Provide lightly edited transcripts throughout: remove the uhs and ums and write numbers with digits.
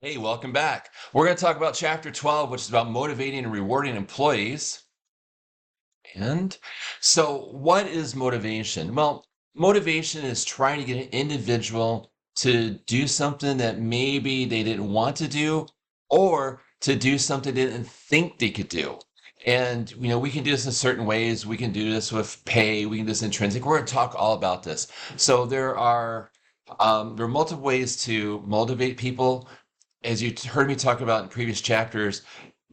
Hey, welcome back. We're going to talk about chapter 12, which is about motivating and rewarding employees. And so, what is motivation? Well, motivation is trying to get an individual to do something that maybe they didn't want to do or to do something they didn't think they could do. And, we can do this in certain ways. We can do this with pay. We can do this intrinsic. We're going to talk all about this. So there are multiple ways to motivate people. As you heard me talk about in previous chapters,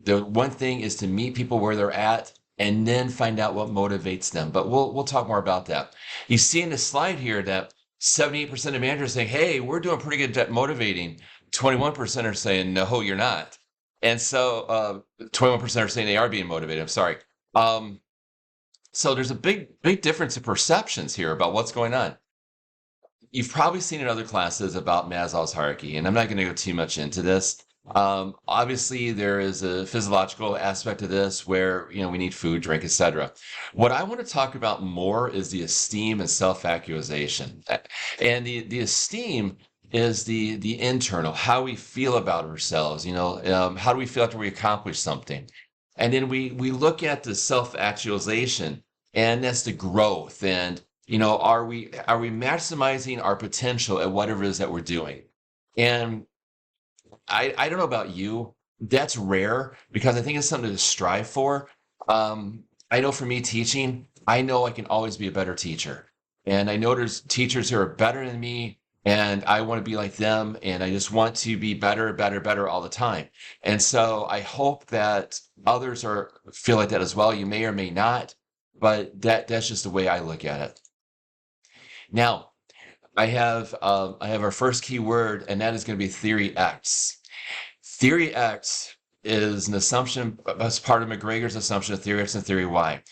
the one thing is to meet people where they're at and then find out what motivates them. But we'll talk more about that. You see in the slide here that 78% of managers are saying, "Hey, we're doing pretty good at motivating." 21% are saying, "No, you're not." And so 21% are saying they are being motivated. I'm sorry. Um, so there's a big difference in perceptions here about what's going on. You've probably seen in other classes about Maslow's hierarchy, and I'm not going to go too much into this. Obviously, there is a physiological aspect of this where we need food, drink, etc. What I want to talk about more is the esteem and self-actualization, and the esteem is the internal, how we feel about ourselves. How do we feel after we accomplish something, and then we look at the self-actualization, and that's the growth and are we maximizing our potential at whatever it is that we're doing? And I don't know about you, that's rare because I think it's something to strive for. I know for me teaching, I know I can always be a better teacher. And I know there's teachers who are better than me, and I want to be like them, and I just want to be better, better, better all the time. And so I hope that others are feel like that as well. You may or may not, but that's just the way I look at it. Now, I have our first key word, and that is going to be theory X. Theory X is an assumption as part of McGregor's assumption of theory X and theory Y.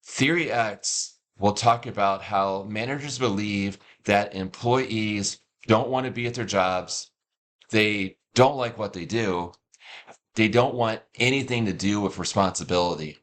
Theory X will talk about how managers believe that employees don't want to be at their jobs, they don't like what they do, they don't want anything to do with responsibility,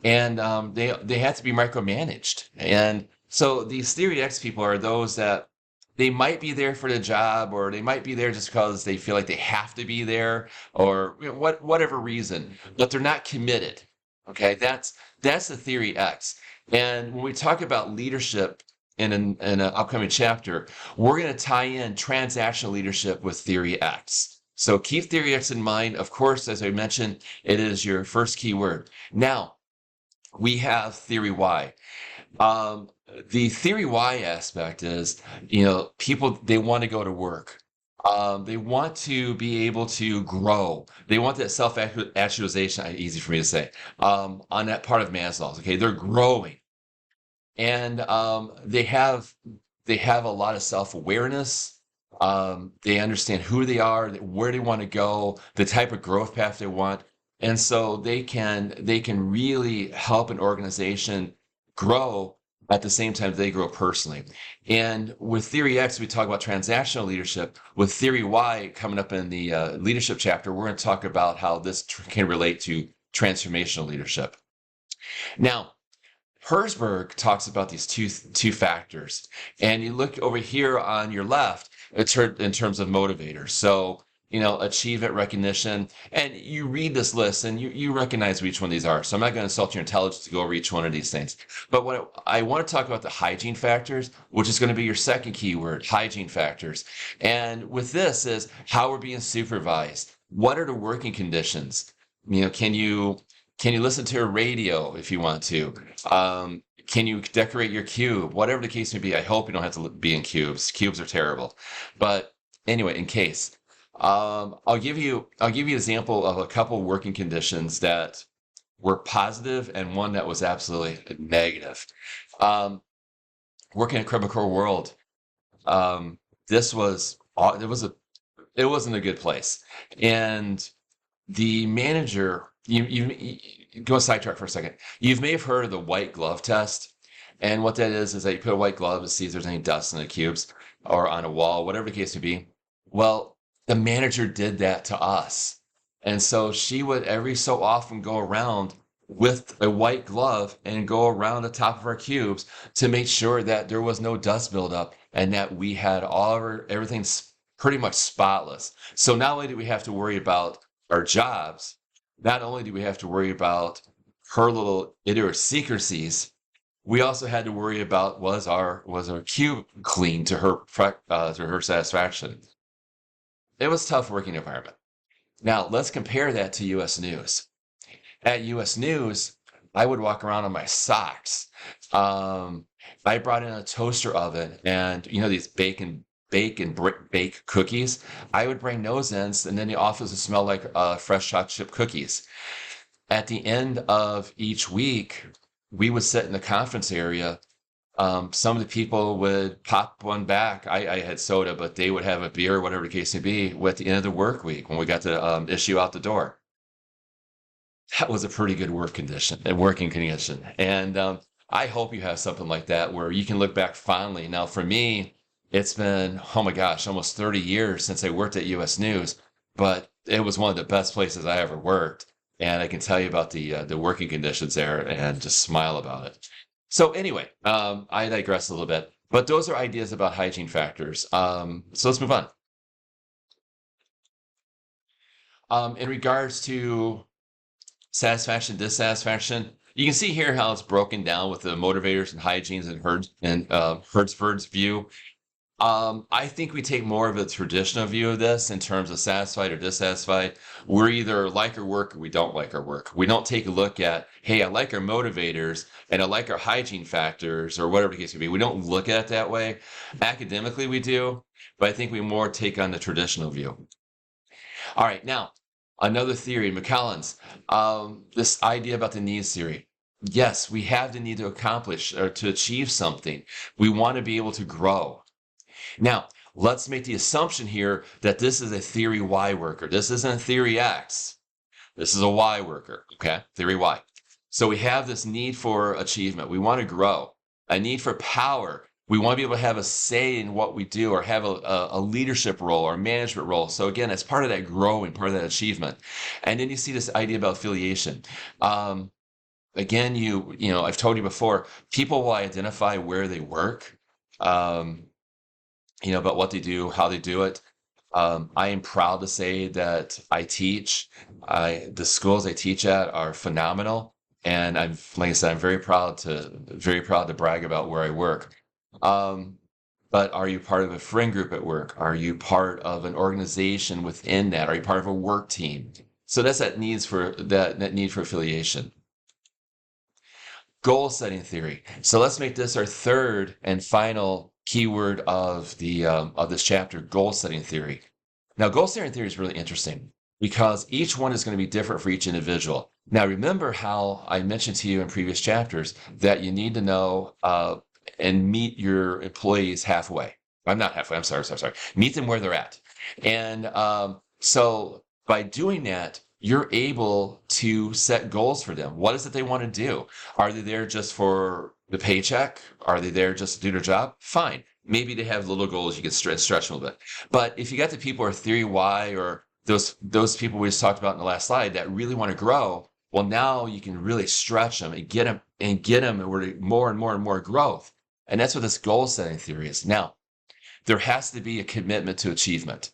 and they have to be micromanaged. And so these theory X people are those that they might be there for the job, or they might be there just because they feel like they have to be there, or whatever reason, but they're not committed. Okay, that's the theory X. And when we talk about leadership in an upcoming chapter, we're going to tie in transactional leadership with theory X. So keep theory X in mind. Of course, as I mentioned, it is your first keyword. Now, we have theory Y. Um, the theory Y aspect is, people, they want to go to work. They want to be able to grow. They want that self-actualization, easy for me to say, on that part of Maslow's. Okay, they're growing, and they have a lot of self-awareness. They understand who they are, where they want to go, the type of growth path they want, and so they can really help an organization grow at the same time they grow personally. And with Theory X, we talk about transactional leadership. With Theory Y coming up in the leadership chapter, we're going to talk about how this can relate to transformational leadership. Now, Herzberg talks about these two factors, and you look over here on your left. It's in terms of motivators. So achievement, recognition, and you read this list and you recognize which one of these are. So I'm not going to insult your intelligence to go over each one of these things. But what I want to talk about the hygiene factors, which is going to be your second keyword, hygiene factors. And with this is how we're being supervised. What are the working conditions? Can you listen to a radio if you want to? Can you decorate your cube? Whatever the case may be. I hope you don't have to be in cubes. Cubes are terrible. But anyway, in case, I'll give you an example of a couple working conditions that were positive and one that was absolutely negative. Um, Working at Cribicore World, this was it wasn't a good place, and the manager, go sidetrack for a second. You may have heard of the white glove test. And what that is that you put a white glove to see if there's any dust in the cubes or on a wall, whatever the case may be. Well, the manager did that to us. And so she would every so often go around with a white glove and go around the top of our cubes to make sure that there was no dust buildup and that we had everything pretty much spotless. So not only do we have to worry about our jobs, not only do we have to worry about her little idiosyncrasies, we also had to worry about was our cube clean to her satisfaction. It was a tough working environment. Now let's compare that to U.S. News. At U.S. News, I would walk around on my socks. Um, I brought in a toaster oven, and these bake cookies. I would bring those in, and then the office would smell like fresh chocolate chip cookies. At the end of each week, we would sit in the conference area. Some of the people would pop one back. I had soda, but they would have a beer, whatever the case may be, at the end of the work week when we got the issue out the door. That was a pretty good working condition. And I hope you have something like that where you can look back fondly. Now, for me, it's been, oh my gosh, almost 30 years since I worked at U.S. News, but it was one of the best places I ever worked. And I can tell you about the working conditions there and just smile about it. So anyway, I digress a little bit, but those are ideas about hygiene factors. So let's move on. In regards to satisfaction, dissatisfaction. You can see here how it's broken down with the motivators and hygienes and Hertzberg's view. I think we take more of a traditional view of this in terms of satisfied or dissatisfied. We're either like our work or we don't like our work. We don't take a look at, hey, I like our motivators and I like our hygiene factors or whatever the case may be. We don't look at it that way. Academically, we do, but I think we more take on the traditional view. All right, now, another theory, McCollins, this idea about the needs theory. Yes, we have the need to accomplish or to achieve something. We want to be able to grow. Now, let's make the assumption here that this is a theory Y worker. This isn't a theory X. This is a Y worker, okay? Theory Y. So we have this need for achievement. We want to grow. A need for power. We want to be able to have a say in what we do or have a leadership role or management role. So again, it's part of that growing, part of that achievement. And then you see this idea about affiliation. Again, I've told you before, people will identify where they work, about what they do, how they do it. I am proud to say that I teach. The schools I teach at are phenomenal. And like I said, I'm very proud to brag about where I work. But are you part of a friend group at work? Are you part of an organization within that? Are you part of a work team? So that's that need for affiliation. Goal setting theory. So let's make this our third and final keyword of this chapter, goal setting theory. Now, goal setting theory is really interesting because each one is going to be different for each individual. Now, remember how I mentioned to you in previous chapters that you need to know and meet your employees halfway. I'm not halfway. I'm sorry. Meet them where they're at. And so by doing that, you're able to set goals for them. What is it they want to do? Are they there just for the paycheck? Are they there just to do their job? Fine. Maybe they have little goals you can stretch a little bit. But if you got the people who are theory Y or those people we just talked about in the last slide that really want to grow, well, now you can really stretch them and get them more and more and more growth. And that's what this goal setting theory is. Now, there has to be a commitment to achievement.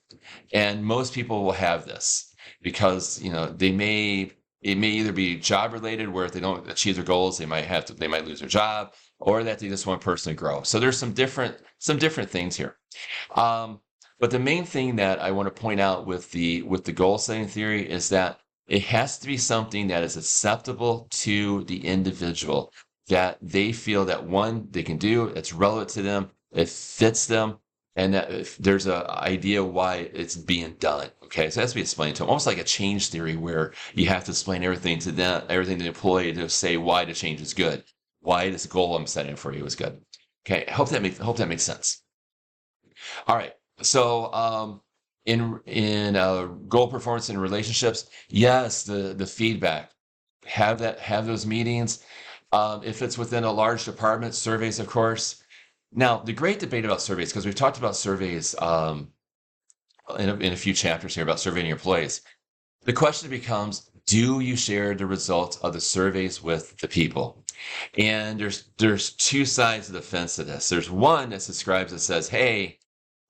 And most people will have this because, it may either be job related where if they don't achieve their goals, they might lose their job, or that they just want personally grow. So there's some different things here. But the main thing that I want to point out with the goal setting theory is that it has to be something that is acceptable to the individual, that they feel that one, they can do, it's relevant to them, it fits them, and that if there's an idea why it's being done. Okay, so it has to be explained to them, almost like a change theory where you have to explain everything to the employee to say why the change is good, why this goal I'm setting for you is good. Okay, I hope that makes sense. All right, so in goal performance in relationships, yes, the feedback, have those meetings. If it's within a large department, surveys, of course. Now, the great debate about surveys, because we've talked about surveys in a few chapters here about surveying your employees. The question becomes, do you share the results of the surveys with the people? And there's two sides of the fence to this. There's one that subscribes that says, hey,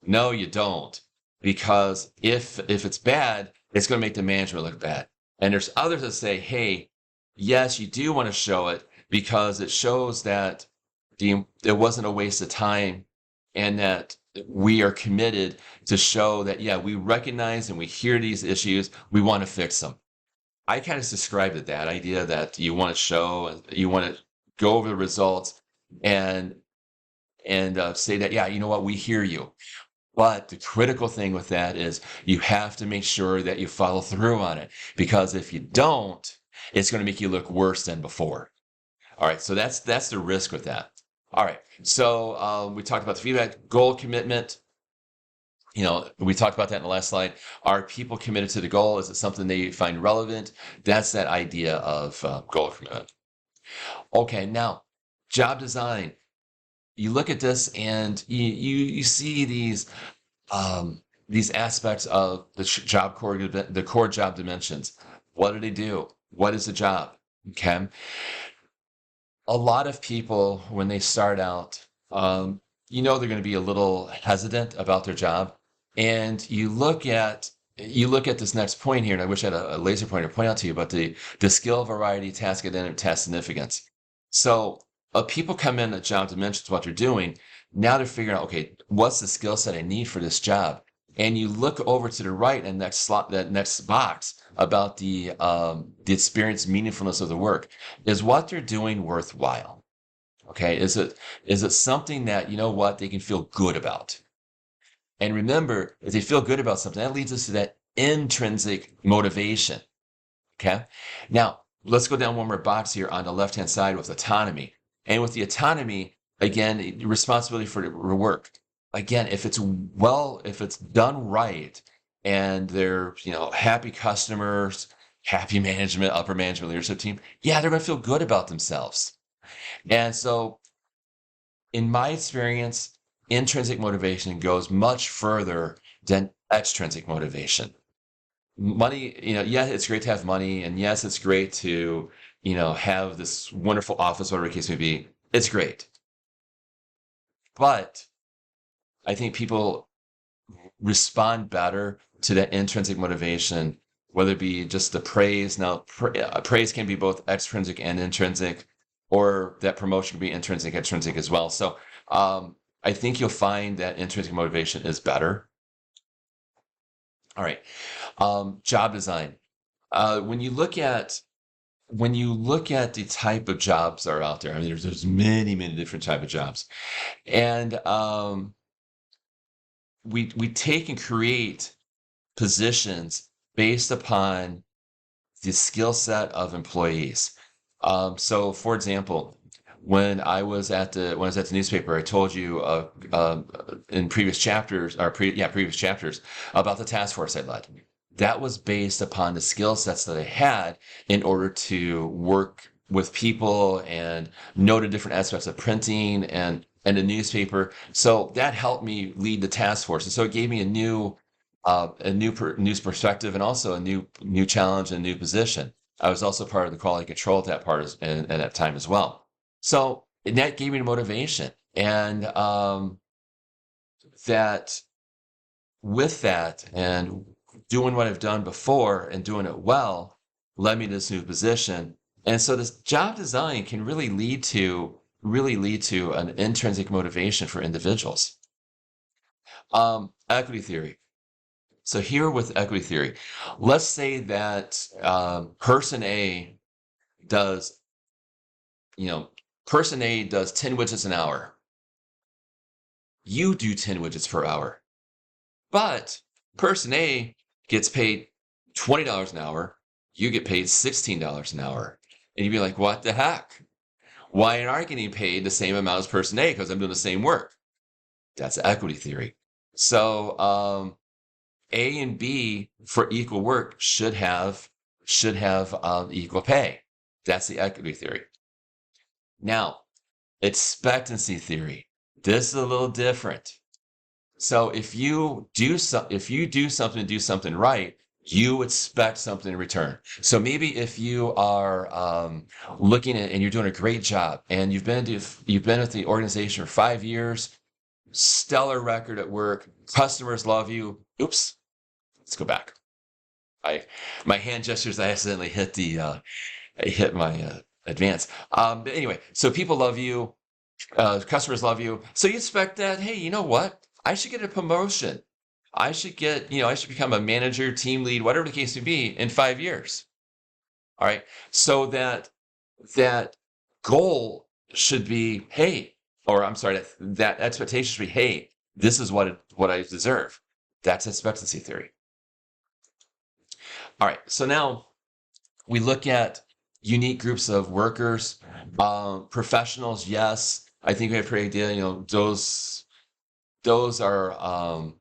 no, you don't. because if it's bad, it's going to make the management look bad. And there's others that say, hey, yes, you do want to show it because it shows that it wasn't a waste of time and that we are committed to show that, yeah, we recognize and we hear these issues. We want to fix them. I kind of subscribe to that idea that you want to show, you want to go over the results and say that, yeah, you know what, we hear you. But the critical thing with that is you have to make sure that you follow through on it, because if you don't, it's going to make you look worse than before. All right, so that's the risk with that. All right, so we talked about the feedback, goal commitment. We talked about that in the last slide. Are people committed to the goal? Is it something they find relevant? That's that idea of goal commitment. Okay, now job design. You look at this and you see these aspects of the core job dimensions. What do they do? What is the job? Okay. A lot of people, when they start out, they're going to be a little hesitant about their job. And you look at this next point here, and I wish I had a laser pointer to point out to you about the skill variety, task identity, task significance. So people come in at job dimensions, what they're doing. Now they're figuring out, okay, what's the skill set I need for this job? And you look over to the right and that next box about the experience meaningfulness of the work. Is what they're doing worthwhile? Okay, is it something that, you know what, they can feel good about? And remember, if they feel good about something, that leads us to that intrinsic motivation. Okay. Now, let's go down one more box here on the left-hand side with autonomy. And with the autonomy, again, responsibility for the work. Again, if it's done right, and they're, happy customers, happy management, upper management leadership team, yeah, they're going to feel good about themselves. And so, in my experience, intrinsic motivation goes much further than extrinsic motivation. Money, yeah, it's great to have money, and yes, it's great to, have this wonderful office, whatever the case may be. It's great. But I think people respond better to that intrinsic motivation, whether it be just the praise. Now, praise can be both extrinsic and intrinsic, or that promotion can be intrinsic, extrinsic as well. So I think you'll find that intrinsic motivation is better. All right. Job design. When you look at the type of jobs that are out there, I mean, there's many, many different type of jobs, and we take and create positions based upon the skill set of employees. So, for example, when I was at the newspaper, I told you in previous chapters, previous chapters about the task force I led. That was based upon the skill sets that I had in order to work with people and know the different aspects of printing and the newspaper. So that helped me lead the task force, and so it gave me a new perspective, and also a new challenge and new position. I was also part of the quality control at that time as well. So that gave me the motivation, and that with that and doing what I've done before and doing it well led me to this new position. And so this job design can really lead to an intrinsic motivation for individuals. Equity theory. So here with equity theory, let's say that person A does, person A does 10 widgets an hour. You do 10 widgets per hour. But person A gets paid $20 an hour. You get paid $16 an hour. And you'd be like, what the heck? Why aren't I getting paid the same amount as person A? Because I'm doing the same work. That's equity theory. So A and B for equal work should have equal pay. That's the equity theory. Now, expectancy theory. This is a little different. So if you do something right, you expect something in return. So maybe if you are looking at and you're doing a great job, and you've been with the organization for 5 years, stellar record at work, customers love you, Oops, let's go back. My hand gestures, I accidentally hit I hit my advance. But anyway, so people love you, customers love you. So you expect that, hey, you know what? I should get a promotion. I should get, I should become a manager, team lead, whatever the case may be in 5 years. All right. So that goal should be, hey, or I'm sorry, that expectation should be, hey, this is what I deserve. That's expectancy theory. All right. So now we look at unique groups of workers, professionals. Yes, I think we have a pretty idea. Those are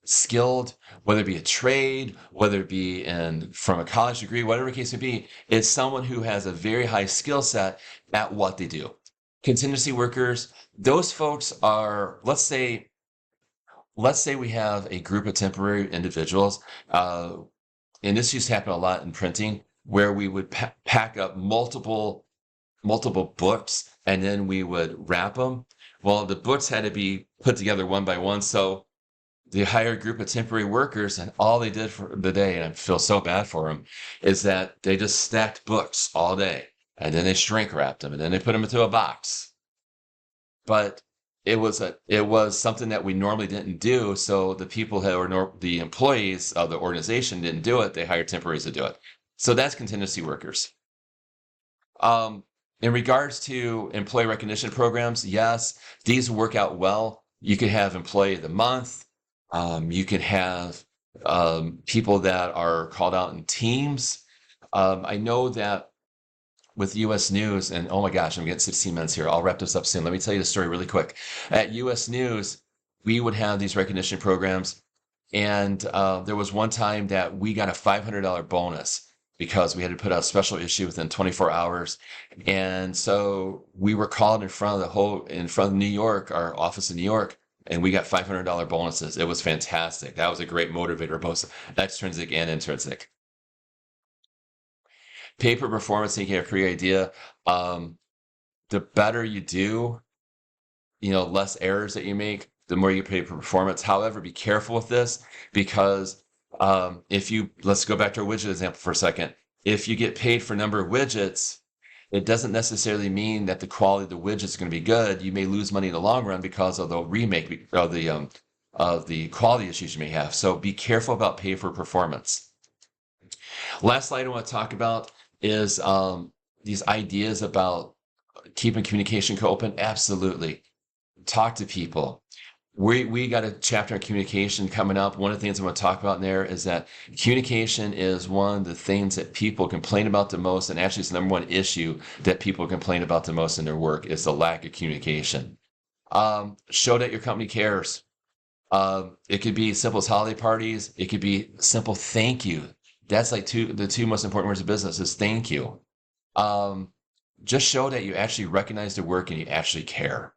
skilled, whether it be a trade, whether it be from a college degree, whatever the case may be. It's someone who has a very high skill set at what they do. Contingency workers, those folks are, let's say we have a group of temporary individuals, and this used to happen a lot in printing, where we would pack up multiple books and then we would wrap them. Well, the books had to be put together one by one, so they hired a group of temporary workers, and all they did for the day, and I feel so bad for them, is that they just stacked books all day, and then they shrink wrapped them, and then they put them into a box. But it was something that we normally didn't do, so the people who were the employees of the organization didn't do it. They hired temporaries to do it. So that's contingency workers. In regards to employee recognition programs, yes, these work out well. You could have employee of the month. You could have people that are called out in teams. I know that with US News, and oh my gosh, I'm getting 16 minutes here. I'll wrap this up soon. Let me tell you the story really quick. At US News, we would have these recognition programs, and there was one time that we got a $500 bonus because we had to put out a special issue within 24 hours. And so we were called in front of New York, our office in New York, and we got $500 bonuses. It was fantastic. That was a great motivator, both extrinsic and intrinsic. Paper performance, you get a pretty idea. The better you do, less errors that you make, the more you pay for performance. However, be careful with this, because let's go back to our widget example for a second. If you get paid for number of widgets, it doesn't necessarily mean that the quality of the widget is going to be good. You may lose money in the long run because of the remake of the quality issues you may have. So be careful about pay for performance. Last slide I want to talk about is these ideas about keeping communication open. Absolutely. Talk to people. We got a chapter on communication coming up. One of the things I want to talk about in there is that communication is one of the things that people complain about the most, and actually it's the number one issue that people complain about the most in their work is the lack of communication. Show that your company cares. It could be simple as holiday parties. It could be simple thank you. That's like the two most important words of business is thank you. Just show that you actually recognize the work and you actually care.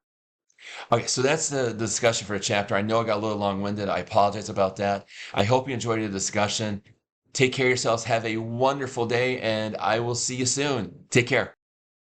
Okay, so that's the discussion for a chapter. I know I got a little long-winded. I apologize about that. I hope you enjoyed the discussion. Take care of yourselves. Have a wonderful day, and I will see you soon. Take care.